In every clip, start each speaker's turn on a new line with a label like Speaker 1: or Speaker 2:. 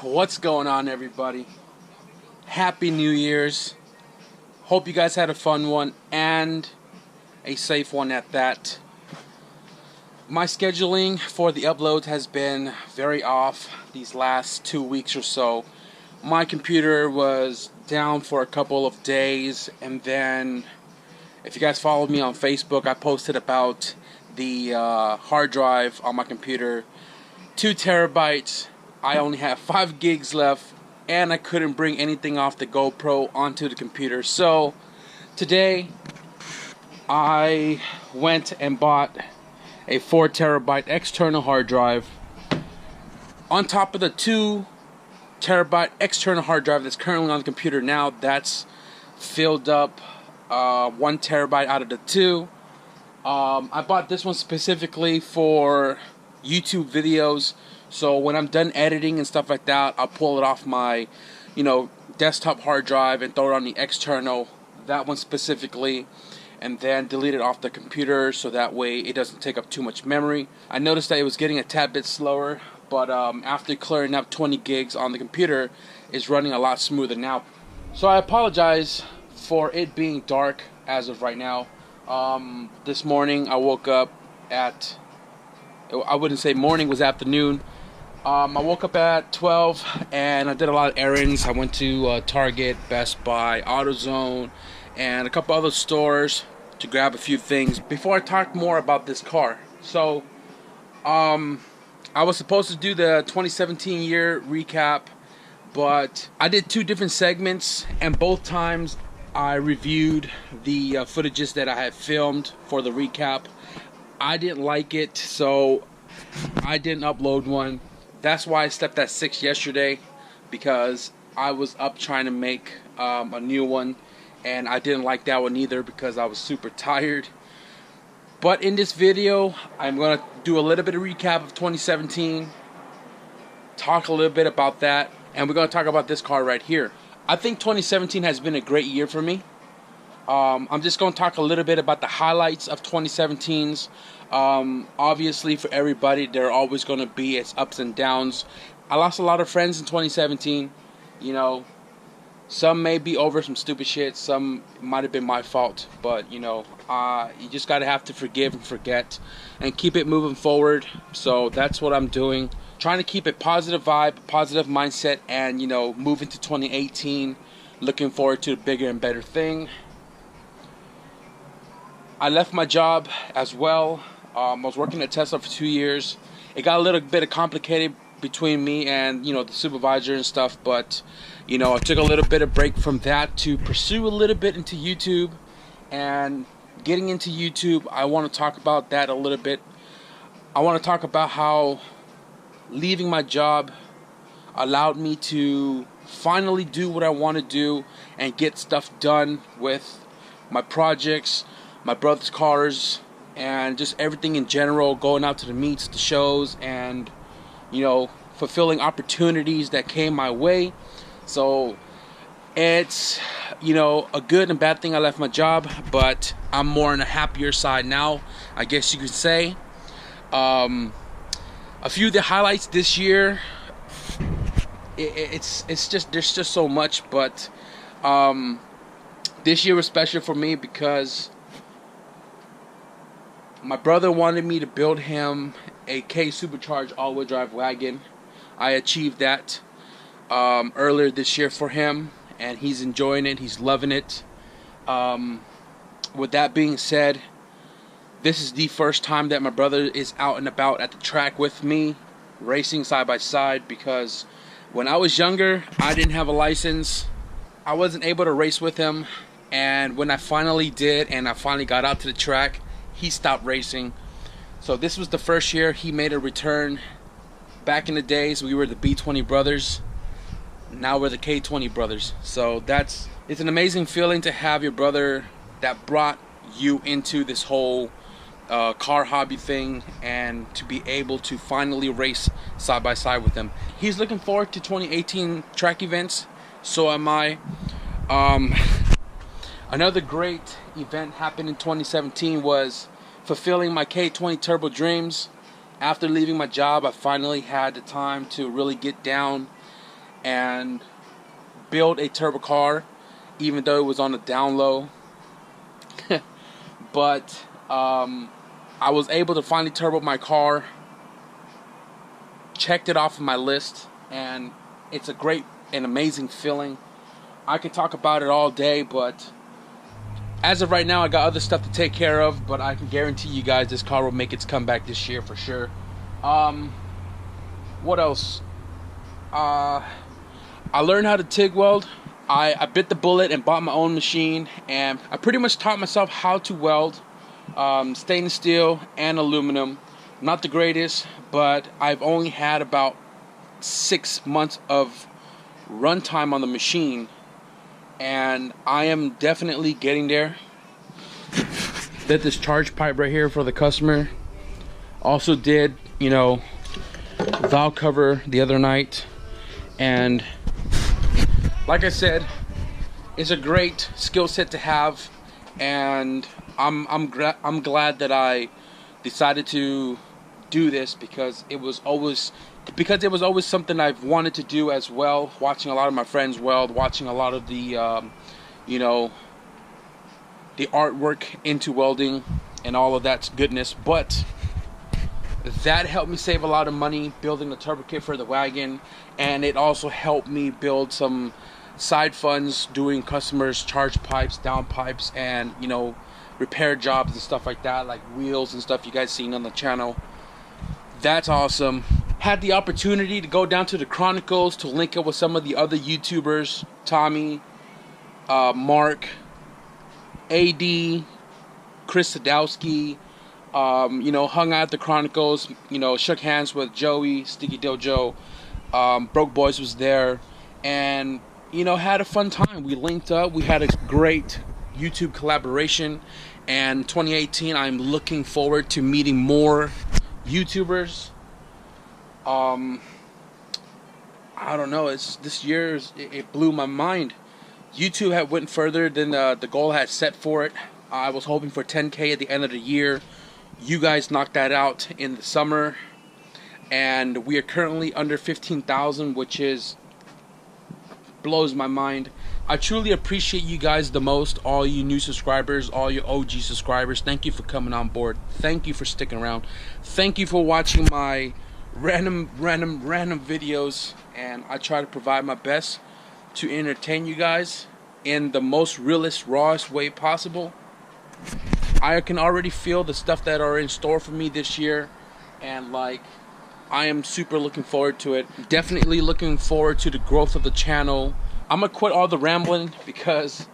Speaker 1: What's going on, everybody? Happy New Year's. Hope you guys had a fun one and a safe one at that. My scheduling for the uploads has been very off these last 2 weeks or so. My computer was down for a couple of days, and then if you guys followed me on Facebook, I posted about the hard drive on my computer, 2 terabytes. I only have 5 gigs left, and I couldn't bring anything off the GoPro onto the computer. So today I went and bought a 4 terabyte external hard drive on top of the 2 terabyte external hard drive that's currently on the computer now. That's filled up 1 terabyte out of the 2. I bought this one specifically for YouTube videos, so when I'm done editing and stuff like that, I'll pull it off my desktop hard drive and throw it on the external, that one specifically, and then delete it off the computer so that way it doesn't take up too much memory. I noticed that it was getting a tad bit slower, but after clearing up 20 gigs on the computer, it's running a lot smoother now. So I apologize for it being dark as of right now. This morning I woke up at, I wouldn't say morning, was afternoon. I woke up at 12 and I did a lot of errands. I went to Target, Best Buy, AutoZone, and a couple other stores to grab a few things before I talk more about this car. So I was supposed to do the 2017 year recap, but I did 2 different segments, and both times I reviewed the footages that I had filmed for the recap. I didn't like it, so I didn't upload one. That's why I slept at 6 yesterday, because I was up trying to make a new one, and I didn't like that one either because I was super tired. But in this video, I'm going to do a little bit of recap of 2017, talk a little bit about that, and we're going to talk about this car right here. I think 2017 has been a great year for me. I'm just going to talk a little bit about the highlights of 2017's. Obviously, for everybody, there are always going to be its ups and downs. I lost a lot of friends in 2017. Some may be over some stupid shit. Some might have been my fault. But, you just got to have to forgive and forget and keep it moving forward. So that's what I'm doing. Trying to keep a positive vibe, positive mindset, and, move into 2018. Looking forward to a bigger and better thing. I left my job as well. I was working at Tesla for 2 years. It got a little bit complicated between me and the supervisor and stuff, but I took a little bit of break from that to pursue a little bit into YouTube. And getting into YouTube, I want to talk about that a little bit. I want to talk about how leaving my job allowed me to finally do what I want to do and get stuff done with my projects, my brother's cars, and just everything in general, going out to the meets, the shows, and fulfilling opportunities that came my way. So it's a good and bad thing I left my job, but I'm more on the happier side now, I guess you could say. A few of the highlights this year, it's just, there's just so much, but this year was special for me because my brother wanted me to build him a K supercharged all-wheel drive wagon. I achieved that earlier this year for him, and he's enjoying it. He's loving it. With that being said, this is the first time that my brother is out and about at the track with me, racing side by side, because when I was younger, I didn't have a license. I wasn't able to race with him, and when I finally did and I finally got out to the track, he stopped racing. So this was the first year he made a return. Back in the days, we were the B20 brothers. Now we're the K20 brothers. So it's an amazing feeling to have your brother that brought you into this whole car hobby thing, and to be able to finally race side by side with him. He's looking forward to 2018 track events. So am I. Another great event happened in 2017 was fulfilling my K20 Turbo dreams. After leaving my job, I finally had the time to really get down and build a turbo car, even though it was on the down low. But I was able to finally turbo my car, checked it off of my list, and it's a great and amazing feeling. I could talk about it all day, but as of right now, I got other stuff to take care of, but I can guarantee you guys this car will make its comeback this year for sure. What else? I learned how to TIG weld. I bit the bullet and bought my own machine, and I pretty much taught myself how to weld stainless steel and aluminum. Not the greatest, but I've only had about 6 months of runtime on the machine, and I am definitely getting there. Did this charge pipe right here for the customer. Also did, you know, valve cover the other night, and like I said, it's a great skill set to have, and I'm glad that I decided to do this because it was always something I've wanted to do as well. Watching a lot of my friends weld, watching a lot of the you know, the artwork into welding and all of that goodness. But that helped me save a lot of money building the turbo kit for the wagon, and it also helped me build some side funds doing customers' charge pipes, down pipes, and, you know, repair jobs and stuff like that, like wheels and stuff you guys seen on the channel. That's awesome. Had the opportunity to go down to the Chronicles to link up with some of the other YouTubers, Tommy, Mark, AD, Chris Sadowski. You know, hung out at the Chronicles, you know, shook hands with Joey, Sticky Dojo, Broke Boys was there, and, you know, had a fun time. We linked up, we had a great YouTube collaboration, and 2018, I'm looking forward to meeting more YouTubers. I don't know, this year, it blew my mind. YouTube had went further than the goal I had set for it. I was hoping for 10K at the end of the year. You guys knocked that out in the summer, and we are currently under 15,000, which blows my mind. I truly appreciate you guys the most, all you new subscribers, all your OG subscribers. Thank you for coming on board. Thank you for sticking around. Thank you for watching my random videos, and I try to provide my best to entertain you guys in the most realist, rawest way possible. I can already feel the stuff that are in store for me this year, and like, I am super looking forward to it. Definitely looking forward to the growth of the channel. I'm gonna quit all the rambling because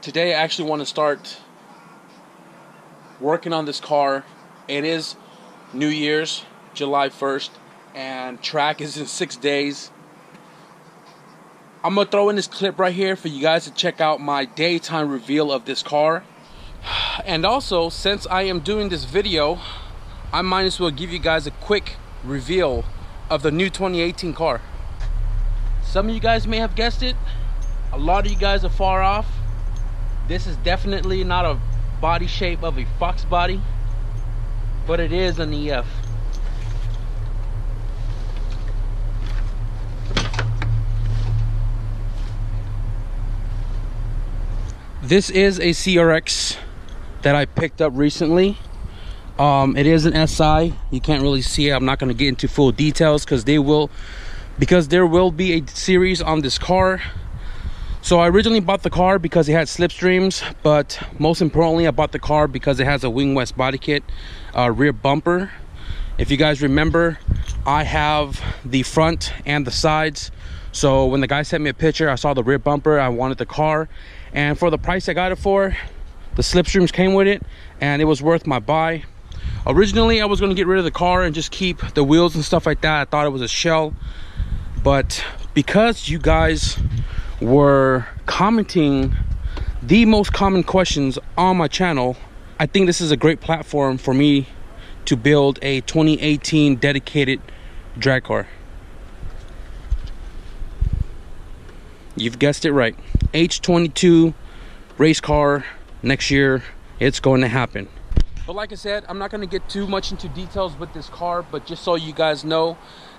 Speaker 1: today I actually want to start working on this car. It is New Year's, July 1st, and track is in 6 days. I'm gonna throw in this clip right here for you guys to check out my daytime reveal of this car. And also, since I am doing this video, I might as well give you guys a quick reveal of the new 2018 car. Some of you guys may have guessed it. A lot of you guys are far off. This is definitely not a body shape of a Fox body, but it is an EF. This is a CRX that I picked up recently. It is an SI. You can't really see it. I'm not going to get into full details because there will be a series on this car. So I originally bought the car because it had slipstreams, but most importantly, I bought the car because it has a Wing West body kit, rear bumper. If you guys remember, I have the front and the sides. So when the guy sent me a picture, I saw the rear bumper, I wanted the car, and for the price I got it for, the slipstreams came with it, and it was worth my buy. Originally, I was going to get rid of the car and just keep the wheels and stuff like that. I thought it was a shell, but because you guys were commenting the most common questions on my channel, I think this is a great platform for me to build a 2018 dedicated drag car. You've guessed it right, H22 race car. Next year, it's going to happen. But like I said, I'm not going to get too much into details with this car, but just so you guys know,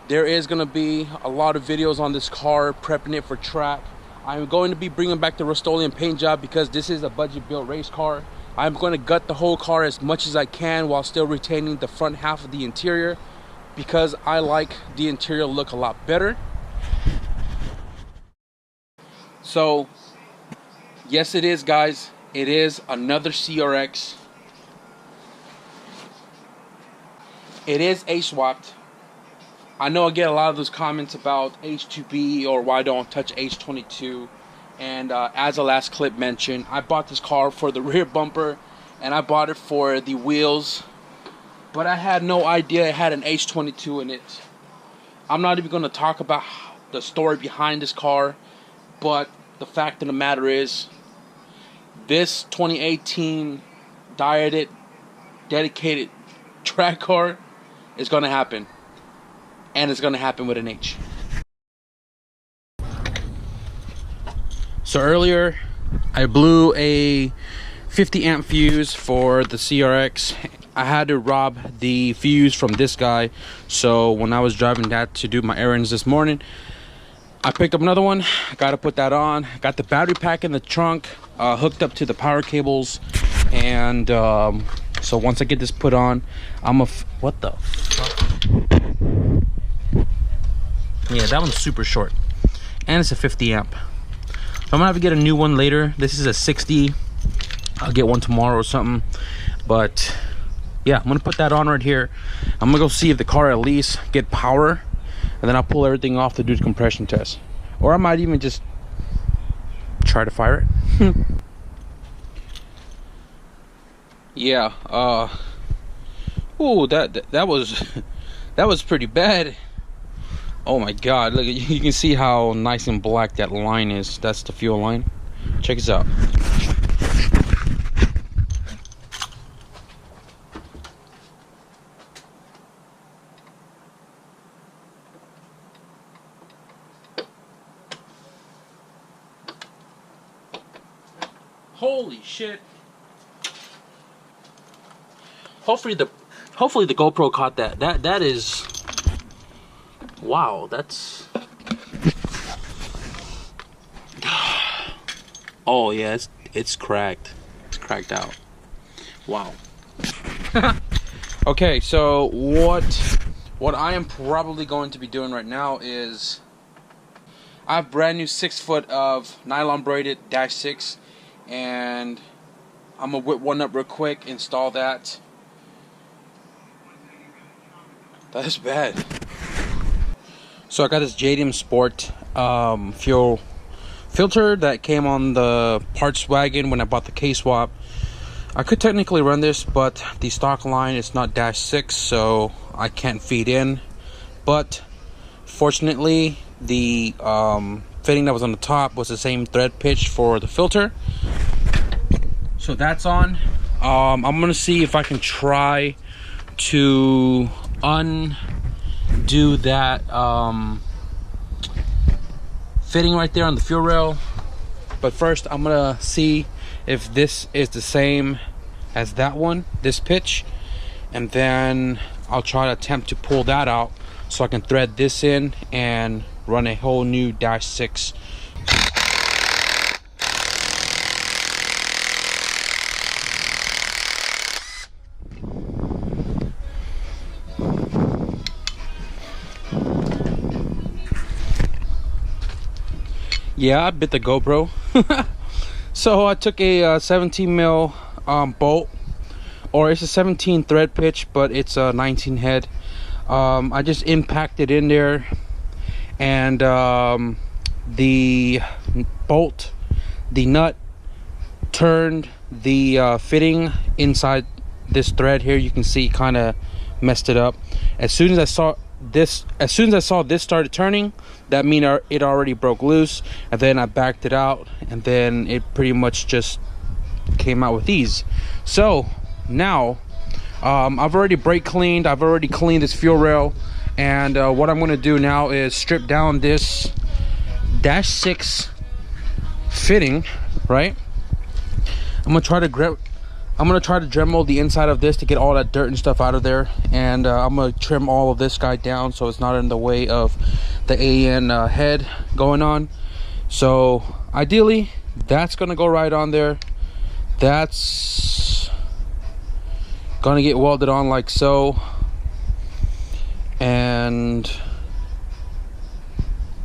Speaker 1: there is going to be a lot of videos on this car, prepping it for track. I'm going to be bringing back the Rust-Oleum paint job because this is a budget built race car. I'm going to gut the whole car as much as I can while still retaining the front half of the interior because I like the interior look a lot better. So, yes it is, guys. It is another CRX. It is H-swapped. I know I get a lot of those comments about H2B or why don't touch H22. And as the last clip mentioned, I bought this car for the rear bumper and I bought it for the wheels. But I had no idea it had an H22 in it. I'm not even going to talk about the story behind this car. But the fact of the matter is, this 2018 dieted, dedicated track car is going to happen. And it's going to happen with an H. So earlier, I blew a 50 amp fuse for the CRX. I had to rob the fuse from this guy. So when I was driving that to do my errands this morning, I picked up another one. Got to put that on. Got the battery pack in the trunk, hooked up to the power cables. And so once I get this put on, what the fuck? Yeah, that one's super short. And it's a 50 amp. So I'm gonna have to get a new one later. This is a 60. I'll get one tomorrow or something. But yeah, I'm gonna put that on right here. I'm gonna go see if the car at least get power, and then I'll pull everything off to do the compression test. Or I might even just try to fire it. Yeah, ooh, that was pretty bad. Oh my god, look, you can see how nice and black that line is. That's the fuel line. Check this out. Holy shit. Hopefully the GoPro caught that. That is, wow, that's, oh yeah, it's cracked. It's cracked out. Wow. Okay, so what I am probably going to be doing right now is I have brand new 6 foot of nylon braided -6, and I'm gonna whip one up real quick, install that. That's bad. So I got this JDM Sport fuel filter that came on the parts wagon when I bought the K-swap. I could technically run this, but the stock line is not -6, so I can't feed in. But fortunately, the fitting that was on the top was the same thread pitch for the filter. So that's on. I'm gonna see if I can try to undo that fitting right there on the fuel rail. But first I'm gonna see if this is the same as that one, this pitch, and then I'll try to attempt to pull that out so I can thread this in and run a whole new -6. Yeah, I bit the GoPro. So I took a 17 mil bolt, or it's a 17 thread pitch, but it's a 19 head. I just impacted in there, and the bolt, the nut, turned the fitting inside this thread here. You can see kind of messed it up. As soon as I saw this started turning, that means it already broke loose, and then I backed it out, and then it pretty much just came out with ease. So now I've already brake cleaned, I've already cleaned this fuel rail, and what I'm going to do now is strip down this -6 fitting, right? I'm going to try to I'm gonna try to Dremel the inside of this to get all that dirt and stuff out of there, and I'm gonna trim all of this guy down so it's not in the way of the AN head going on. So ideally that's gonna go right on there. That's gonna get welded on like so, and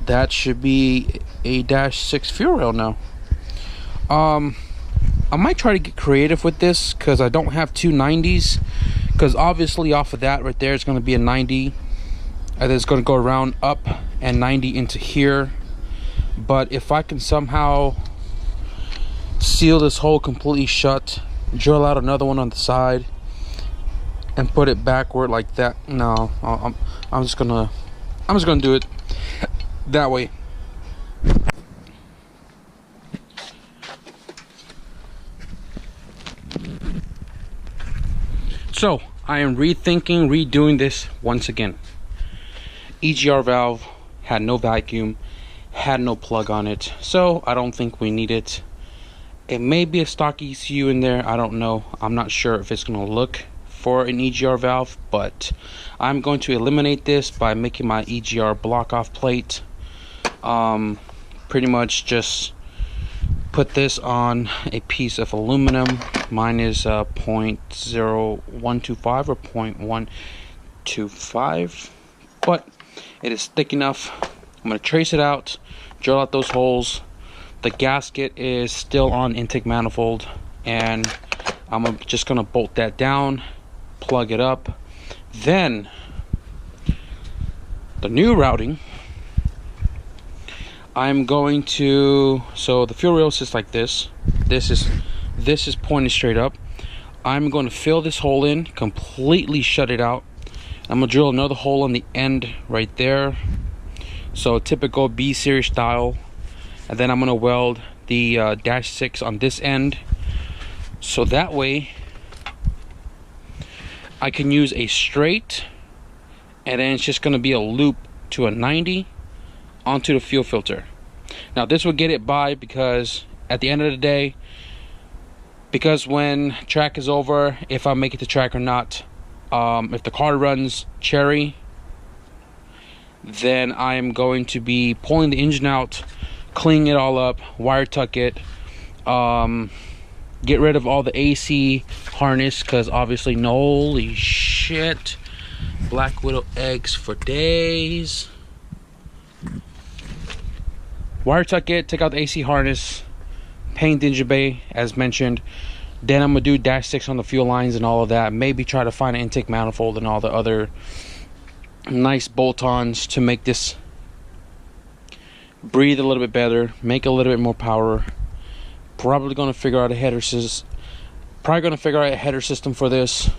Speaker 1: that should be a -6 fuel rail now. I might try to get creative with this because I don't have two 90s, because obviously off of that right there it's going to be a 90, and then it's going to go around up and 90 into here. But if I can somehow seal this hole completely shut, drill out another one on the side and put it backward like that, no, I'm just gonna do it that way. So I am redoing this once again. EGR valve had no vacuum, had no plug on it, so I don't think we need it. It may be a stock ECU in there, I don't know. I'm not sure if it's gonna look for an EGR valve, but I'm going to eliminate this by making my EGR block off plate. Pretty much just put this on a piece of aluminum. Mine is 0.0125 or 0.125, but it is thick enough. I'm going to trace it out, drill out those holes. The gasket is still on intake manifold, and I'm just going to bolt that down, plug it up. Then the new routing, I'm going to, so the fuel rail sits like this. This is pointed straight up. I'm going to fill this hole in, completely shut it out. I'm gonna drill another hole on the end right there, so typical B series style, and then I'm gonna weld the -6 on this end, so that way I can use a straight, and then it's just gonna be a loop to a 90 onto the fuel filter. Now this will get it by, because at the end of the day, because when track is over, if I make it to track or not, if the car runs cherry, then I am going to be pulling the engine out, cleaning it all up, wire tuck it, get rid of all the AC harness, because obviously, holy shit, Black Widow eggs for days. Wire tuck it, take out the AC harness, paint the engine bay as mentioned. Then I'm gonna do -6 on the fuel lines and all of that. Maybe try to find an intake manifold and all the other nice bolt-ons to make this breathe a little bit better, make a little bit more power. Probably gonna figure out a header system. For this,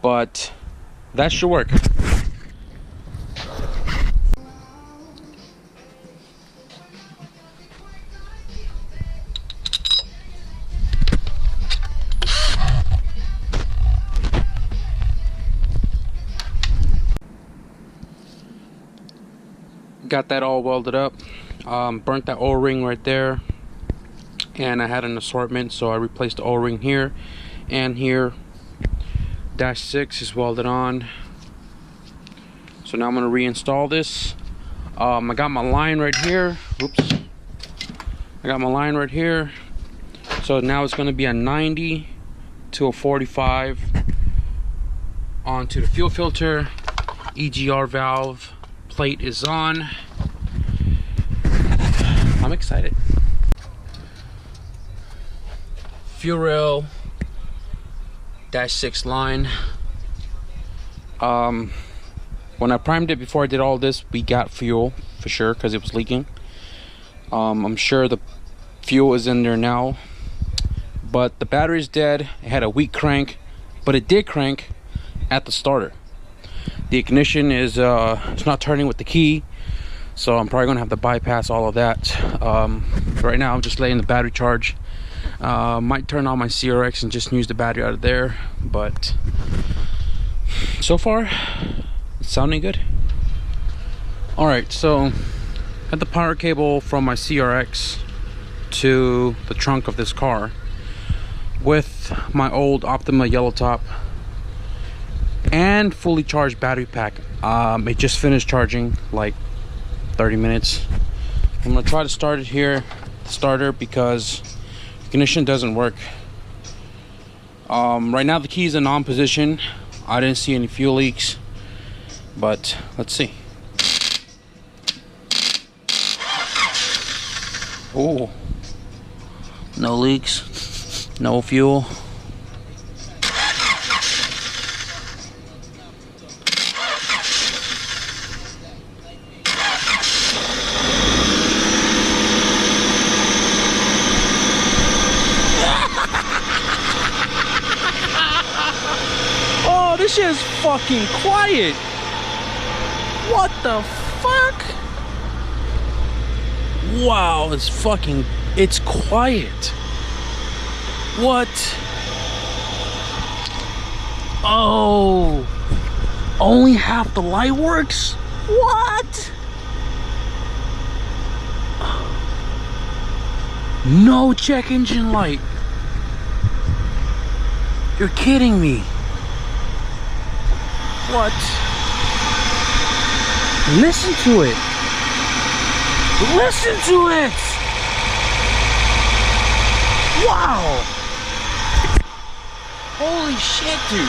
Speaker 1: but that should work. Got that all welded up, burnt that O-ring right there, and I had an assortment, so I replaced the O-ring here and here. -6 is welded on, so now I'm going to reinstall this. I got my line right here. Oops, I got my line right here, so now it's going to be a 90 to a 45 onto the fuel filter. EGR valve plate is on. I'm excited. Fuel rail -6 line. When I primed it before I did all this, we got fuel for sure because it was leaking. I'm sure the fuel is in there now, but the battery's dead. It had a weak crank, but it did crank at the starter. The ignition is it's not turning with the key, so I'm probably gonna have to bypass all of that. Right now I'm just letting the battery charge. Might turn on my CRX and just use the battery out of there, but so far it's sounding good. Alright, so got the power cable from my CRX to the trunk of this car. with my old Optima yellow top and fully charged battery pack. It just finished charging like 30 minutes. I'm gonna try to start it here, starter, because ignition doesn't work. Right now the key is in on position. I didn't see any fuel leaks, but let's see. Oh, no leaks, no fuel. Oh, this shit is fucking quiet. What the fuck? Wow, it's quiet. What? Oh, only half the light works? What? No check engine light. You're kidding me. What? Listen to it. Listen to it. Wow. Holy shit, dude.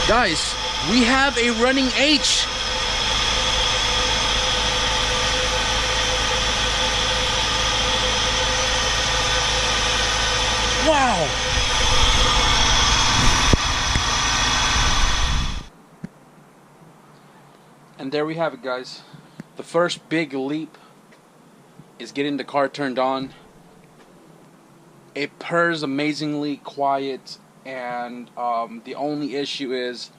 Speaker 1: Guys, we have a running H. Wow. And there we have it, guys. The first big leap is getting the car turned on. It purrs amazingly quiet, and the only issue is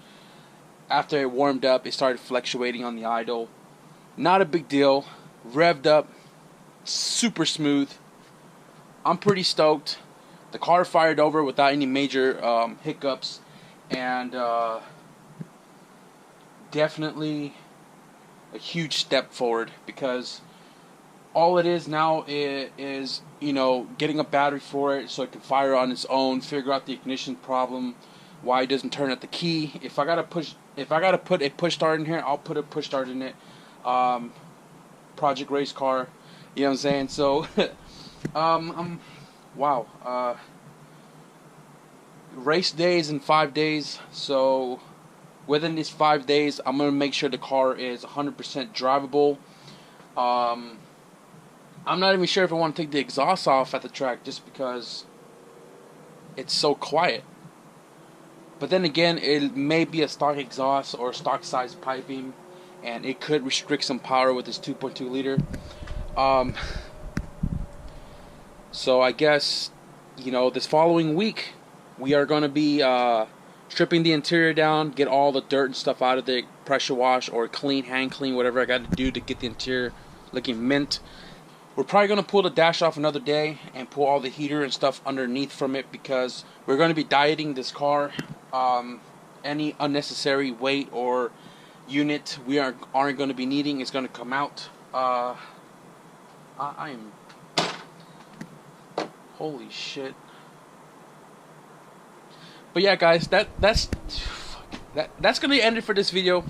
Speaker 1: after it warmed up, it started fluctuating on the idle. Not a big deal. Revved up, super smooth. I'm pretty stoked. The car fired over without any major hiccups, and definitely a huge step forward, because all it is now is, you know, getting a battery for it so it can fire on its own, figure out the ignition problem, why it doesn't turn at the key. If I gotta put a push start in here, I'll put a push start in it. Project race car, you know what I'm saying? So wow. Race day is in 5 days, so within these 5 days, I'm going to make sure the car is 100% drivable. I'm not even sure if I want to take the exhaust off at the track, just because it's so quiet. But then again, it may be a stock exhaust or stock size piping, and it could restrict some power with this 2.2 liter. So I guess, you know, this following week, we are going to be stripping the interior down, get all the dirt and stuff out of the pressure wash or clean, hand clean, whatever I got to do to get the interior looking mint. We're probably going to pull the dash off another day and pull all the heater and stuff underneath from it, because we're going to be dieting this car. Any unnecessary weight or unit we aren't going to be needing is going to come out. I am... Holy shit. But yeah, guys, that's gonna end it for this video.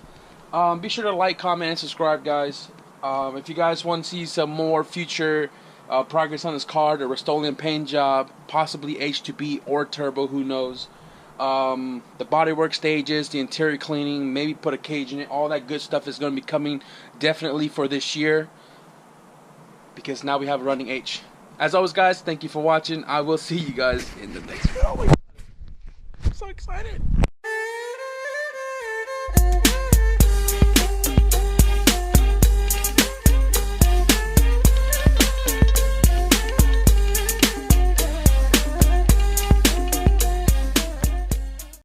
Speaker 1: Be sure to like, comment, and subscribe, guys. If you guys want to see some more future progress on this car, the Rust-Oleum paint job, possibly H2B or turbo, who knows. The bodywork stages, the interior cleaning, maybe put a cage in it, all that good stuff is going to be coming definitely for this year, because now we have a running H. As always, guys, thank you for watching. I will see you guys in the next video. I'm so excited.